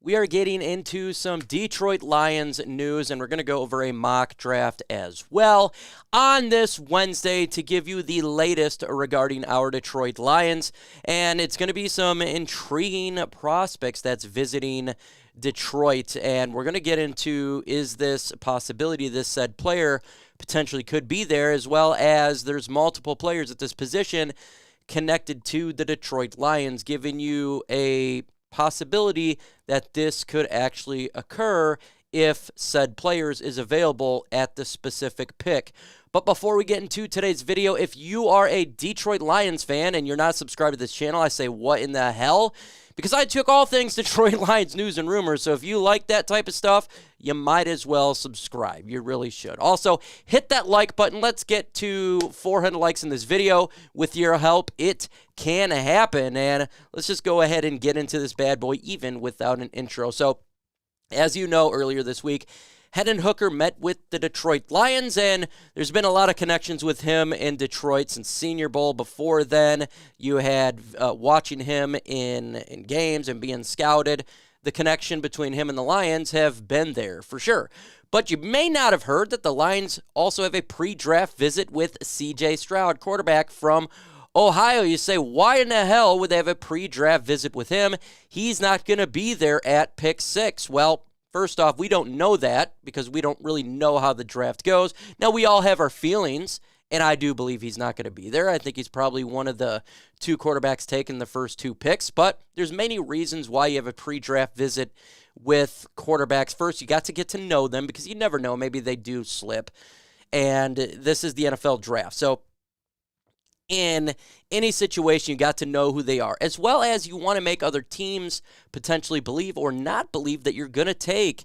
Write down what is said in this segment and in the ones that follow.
we are getting into some Detroit Lions news, and we're going to go over a mock draft as well on this Wednesday to give you the latest regarding our Detroit Lions. And it's going to be some intriguing prospects that's visiting Detroit, and we're going to get into, is this a possibility this said player potentially could be there, as well as there's multiple players at this position connected to the Detroit Lions, giving you a possibility that this could actually occur if said players is available at the specific pick. But before we get into today's video, if you are a Detroit Lions fan and you're not subscribed to this channel, I say, what in the hell? Because I took all things Detroit Lions news and rumors, so if you like that type of stuff, you might as well subscribe. You really should. Also, hit that like button. Let's get to 400 likes in this video. With your help, it can happen. And let's just go ahead and get into this bad boy even without an intro. So, as you know, earlier this week, Hendon Hooker met with the Detroit Lions, and there's been a lot of connections with him in Detroit since Senior Bowl. Before then, you had watching him in games and being scouted. The connection between him and the Lions have been there for sure. But you may not have heard that the Lions also have a pre-draft visit with C.J. Stroud, quarterback from Ohio. You say, why in the hell would they have a pre-draft visit with him? He's not going to be there at pick 6. Well, first off, we don't know that because we don't really know how the draft goes. Now, we all have our feelings, and I do believe he's not going to be there. I think he's probably one of the 2 quarterbacks taken the first 2 picks, but there's many reasons why you have a pre-draft visit with quarterbacks. First, you got to get to know them because you never know. Maybe they do slip, and this is the NFL draft. So in any situation, you got to know who they are, as well as you want to make other teams potentially believe or not believe that you're going to take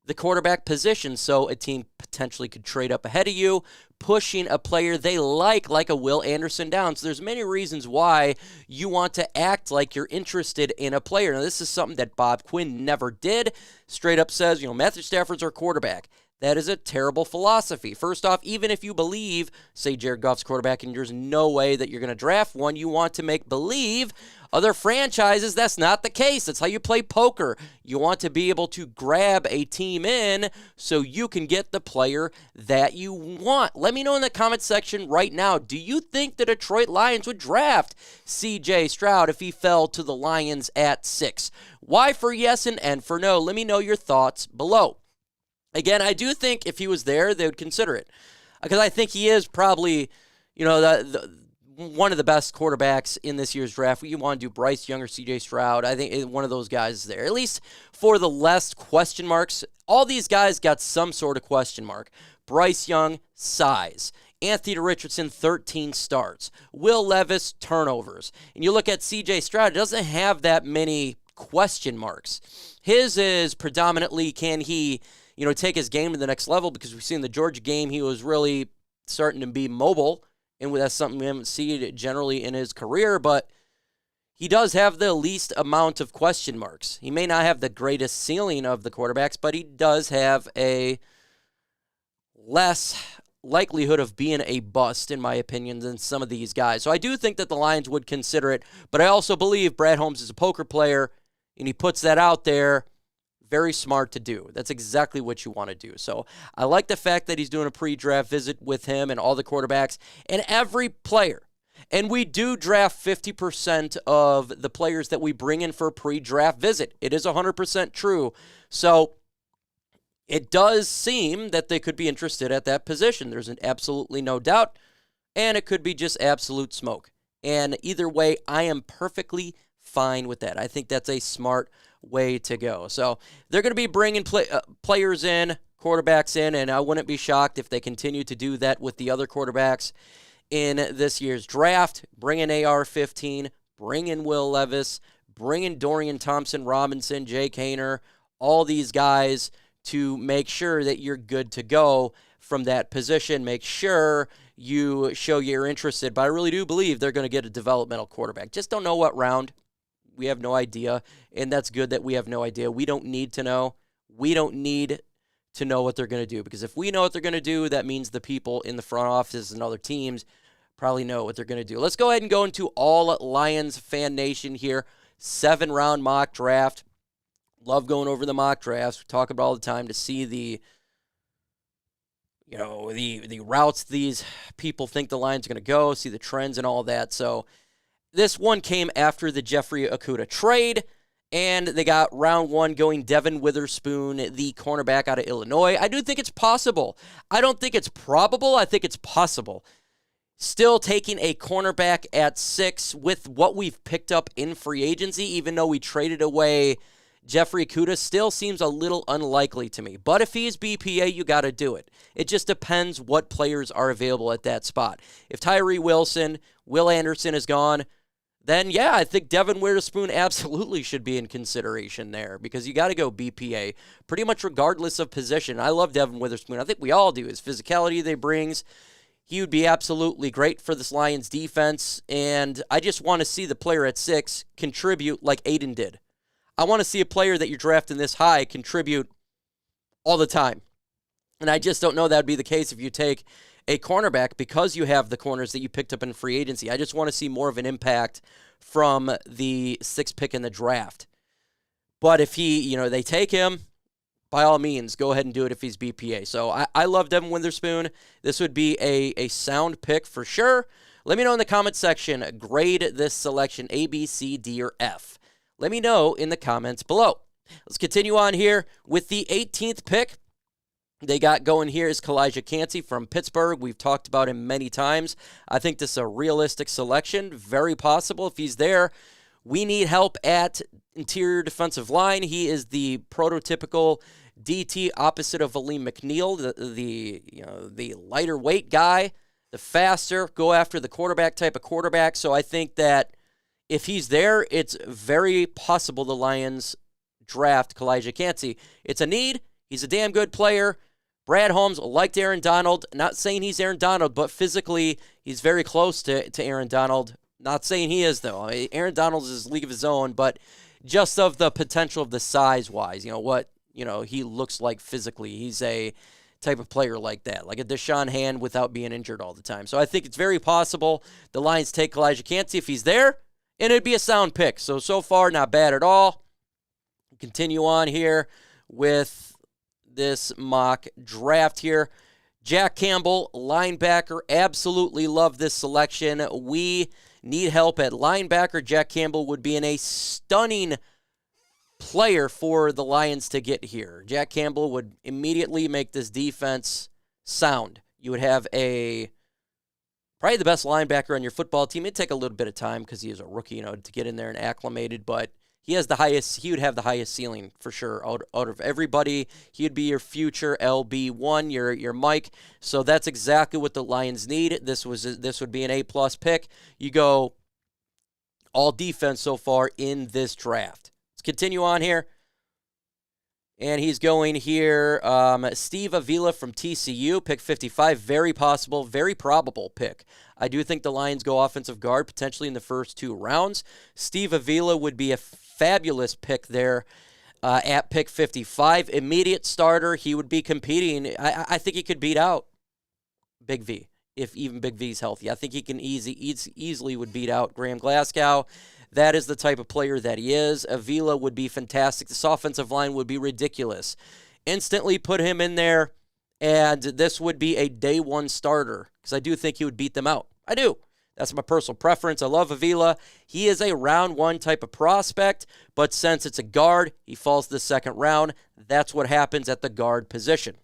the quarterback position, so a team potentially could trade up ahead of you, pushing a player they like a Will Anderson down. So there's many reasons why you want to act like you're interested in a player. Now, this is something that Bob Quinn never did. Straight up says, Matthew Stafford's our quarterback. That is a terrible philosophy. First off, even if you believe, say, Jared Goff's quarterback, and there's no way that you're going to draft one, you want to make believe other franchises that's not the case. That's how you play poker. You want to be able to grab a team in so you can get the player that you want. Let me know in the comment section right now, do you think the Detroit Lions would draft C.J. Stroud if he fell to the Lions at 6? Y for yes and N for no. Let me know your thoughts below. Again, I do think if he was there, they would consider it. Because I think he is probably, one of the best quarterbacks in this year's draft. You want to do Bryce Young or C.J. Stroud. I think one of those guys is there. At least for the less question marks. All these guys got some sort of question mark. Bryce Young, size. Anthony Richardson, 13 starts. Will Levis, turnovers. And you look at C.J. Stroud, it doesn't have that many question marks. His is predominantly, can he take his game to the next level, because we've seen the Georgia game, he was really starting to be mobile, and that's something we haven't seen generally in his career, but he does have the least amount of question marks. He may not have the greatest ceiling of the quarterbacks, but he does have a less likelihood of being a bust, in my opinion, than some of these guys. So I do think that the Lions would consider it, but I also believe Brad Holmes is a poker player, and he puts that out there. Very smart to do. That's exactly what you want to do. So I like the fact that he's doing a pre-draft visit with him and all the quarterbacks and every player. And we do draft 50% of the players that we bring in for a pre-draft visit. It is 100% true. So it does seem that they could be interested at that position. There's absolutely no doubt. And it could be just absolute smoke. And either way, I am perfectly fine with that. I think that's a smart way to go. So they're going to be bringing players in, quarterbacks in, and I wouldn't be shocked if they continue to do that with the other quarterbacks in this year's draft. Bring in AR-15, bring in Will Levis, bring in Dorian Thompson-Robinson, Jake Haener, all these guys to make sure that you're good to go from that position. Make sure you show you're interested, but I really do believe they're going to get a developmental quarterback. Just don't know what round. We have no idea, and that's good that we have no idea. We don't need to know. We don't need to know what they're going to do, because if we know what they're going to do, that means the people in the front office and other teams probably know what they're going to do. Let's go ahead and go into all Lions fan nation here. 7-round mock draft. Love going over the mock drafts. We talk about it all the time to see the routes these people think the Lions are going to go, see the trends and all that. So this one came after the Jeffrey Okudah trade, and they got round 1 going Devon Witherspoon, the cornerback out of Illinois. I do think it's possible. I don't think it's probable. I think it's possible. Still taking a cornerback at 6 with what we've picked up in free agency, even though we traded away Jeffrey Okudah, still seems a little unlikely to me. But if he's BPA, you got to do it. It just depends what players are available at that spot. If Tyree Wilson, Will Anderson is gone, then yeah, I think Devon Witherspoon absolutely should be in consideration there because you got to go BPA pretty much regardless of position. I love Devon Witherspoon. I think we all do. His physicality that he brings, he would be absolutely great for this Lions defense, and I just want to see the player at 6 contribute like Aiden did. I want to see a player that you're drafting this high contribute all the time. And I just don't know that would be the case if you take a cornerback because you have the corners that you picked up in free agency. I just want to see more of an impact from the 6th pick in the draft. But if they take him, by all means, go ahead and do it if he's BPA. So I love Devon Witherspoon. This would be a sound pick for sure. Let me know in the comment section, grade this selection A, B, C, D, or F. Let me know in the comments below. Let's continue on here with the 18th pick. They got going here is Calijah Kancey from Pittsburgh. We've talked about him many times. I think this is a realistic selection. Very possible if he's there. We need help at interior defensive line. He is the prototypical DT opposite of Aleem McNeil, the lighter weight guy, the faster, go after the quarterback type of quarterback. So I think that if he's there, it's very possible the Lions draft Calijah Kancey. It's a need. He's a damn good player. Brad Holmes liked Aaron Donald. Not saying he's Aaron Donald, but physically he's very close to Aaron Donald. Not saying he is, though. I mean, Aaron Donald is a league of his own, but just of the potential of the size-wise, what he looks like physically. He's a type of player like that, like a Deshaun Hand without being injured all the time. So I think it's very possible the Lions take Calijah Kancey if he's there, and it'd be a sound pick. So far, not bad at all. Continue on here with this mock draft here. Jack Campbell, linebacker. Absolutely love this selection. We need help at linebacker. Jack Campbell would be in a stunning player for the Lions to get here. Jack Campbell would immediately make this defense sound. You would have probably the best linebacker on your football team. It'd take a little bit of time because he is a rookie, to get in there and acclimated, but he would have the highest ceiling for sure out of everybody. He'd be your future LB1, your Mike. So that's exactly what the Lions need. This would be an A+ pick. You go all defense so far in this draft. Let's continue on here. And he's going here, Steve Avila from TCU, pick 55. Very possible, very probable pick. I do think the Lions go offensive guard potentially in the first 2 rounds. Steve Avila would be a fabulous pick there at pick 55. Immediate starter. He would be competing. I think he could beat out Big V if even Big V's healthy. I think he can easily would beat out Graham Glasgow. That is the type of player that he is. Avila would be fantastic. This offensive line would be ridiculous. Instantly put him in there, and this would be a day 1 starter because I do think he would beat them out. I do. That's my personal preference. I love Avila. He is a round 1 type of prospect, but since it's a guard, he falls to the 2nd round. That's what happens at the guard position.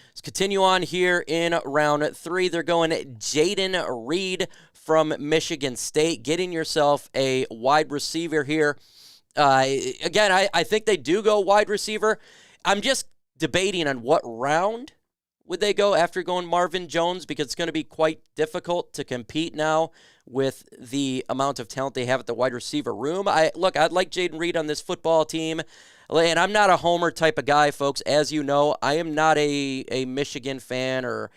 Let's continue on here in round 3. They're going Jayden Reed from Michigan State. Getting yourself a wide receiver here. Again, I think they do go wide receiver. I'm just debating on what round would they go after going Marvin Jones, because it's going to be quite difficult to compete now with the amount of talent they have at the wide receiver room. I'd like Jayden Reed on this football team, and I'm not a homer type of guy, folks. As you know, I am not a Michigan fan or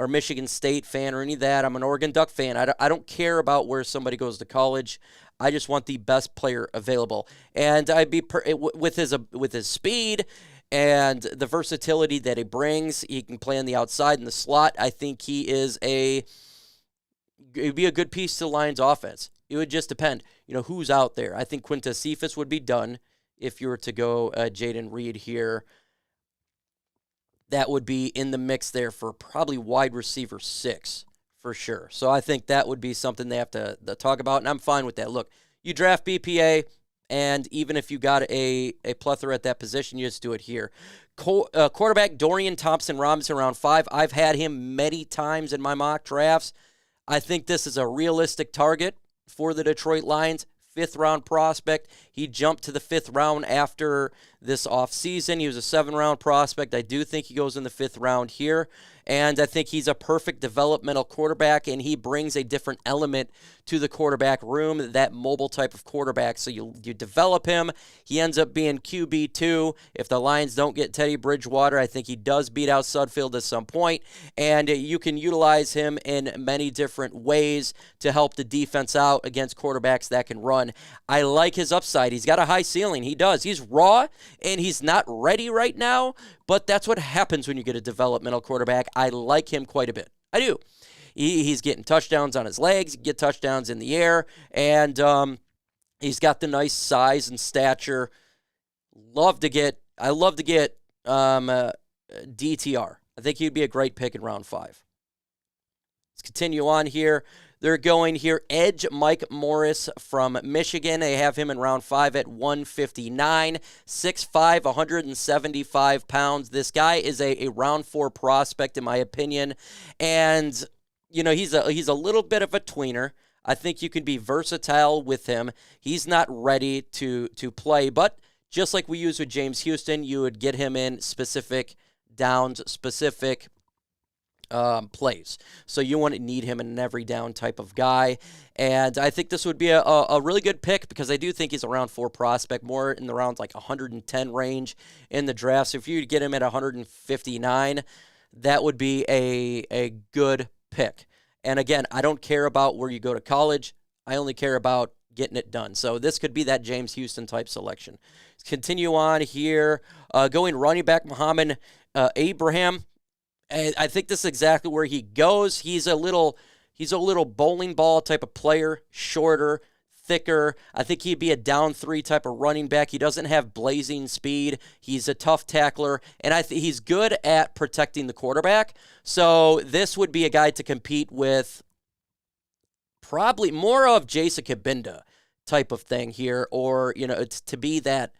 Michigan State fan or any of that. I'm an Oregon Duck fan. I don't care about where somebody goes to college. I just want the best player available, and I'd be with his speed and the versatility that he brings. He can play on the outside in the slot. I think it'd be a good piece to the Lions offense. It would just depend, who's out there. I think Quintez Cephas would be done. if you were to go Jayden Reed here, that would be in the mix there for probably wide receiver 6 for sure. So I think that would be something they have to talk about, and I'm fine with that. Look, you draft BPA, and even if you got a plethora at that position, you just do it here. Quarterback Dorian Thompson-Robinson, round 5. I've had him many times in my mock drafts. I think this is a realistic target for the Detroit Lions. 5th-round prospect. He jumped to the 5th round after this offseason. He was a 7th-round prospect. I do think he goes in the 5th round here, and I think he's a perfect developmental quarterback, and he brings a different element to the quarterback room, that mobile type of quarterback. So you develop him. He ends up being QB2. If the Lions don't get Teddy Bridgewater, I think he does beat out Sudfeld at some point, and you can utilize him in many different ways to help the defense out against quarterbacks that can run. I like his upside. He's got a high ceiling. He does. He's raw, and he's not ready right now, but that's what happens when you get a developmental quarterback. I like him quite a bit. I do. He's getting touchdowns on his legs, get touchdowns in the air, and he's got the nice size and stature. I love to get DTR. I think he'd be a great pick in round 5. Let's continue on here. They're going here, edge Mike Morris from Michigan. They have him in round 5 at 159, 6'5", 175 pounds. This guy is a round 4 prospect, in my opinion. And, you know, he's a little bit of a tweener. I think you can be versatile with him. He's not ready to play, but just like we used with James Houston, you would get him in specific downs, specific plays. So you wouldn't need him in an every down type of guy. And I think this would be a really good pick because I do think he's a round 4 prospect, more in the round like 110 range in the draft. So if you get him at 159, that would be a good pick. And again, I don't care about where you go to college. I only care about getting it done. So this could be that James Houston type selection. Let's continue on here. Going running back, Mohamed Ibrahim. And I think this is exactly where he goes. He's a little bowling ball type of player, shorter, thicker. I think he'd be a down 3 type of running back. He doesn't have blazing speed. He's a tough tackler, and I think he's good at protecting the quarterback. So this would be a guy to compete with, probably more of Jason Kabinda type of thing here, or it's to be that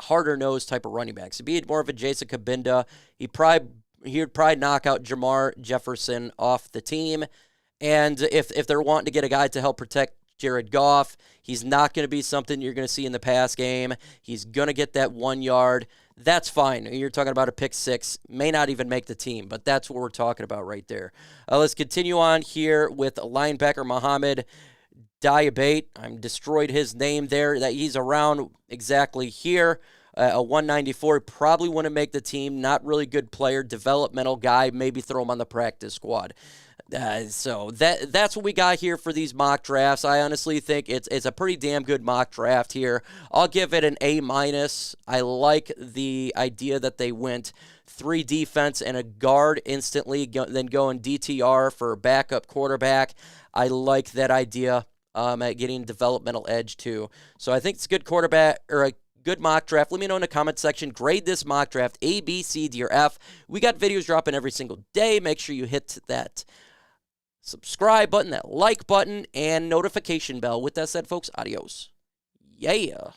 harder nose type of running back. So be more of a Jason Kabinda. He'd probably knock out Jamar Jefferson off the team. And if they're wanting to get a guy to help protect Jared Goff, he's not going to be something you're going to see in the pass game. He's going to get that 1 yard. That's fine. You're talking about a pick 6. May not even make the team, but that's what we're talking about right there. Let's continue on here with linebacker Mohamed Diabate. I'm destroyed his name there. That he's around exactly here. A 194, probably wouldn't make the team. Not really good player, developmental guy. Maybe throw him on the practice squad. So that's what we got here for these mock drafts. I honestly think it's a pretty damn good mock draft here. I'll give it an A-. I like the idea that they went 3 defense and a guard instantly, then going DTR for a backup quarterback. I like that idea. At getting developmental edge too. So I think it's a good quarterback or a good mock draft. Let me know in the comment section. Grade this mock draft A, B, C, D, or F. We got videos dropping every single day. Make sure you hit that subscribe button, that like button, and notification bell. With that said, folks, adios. Yeah.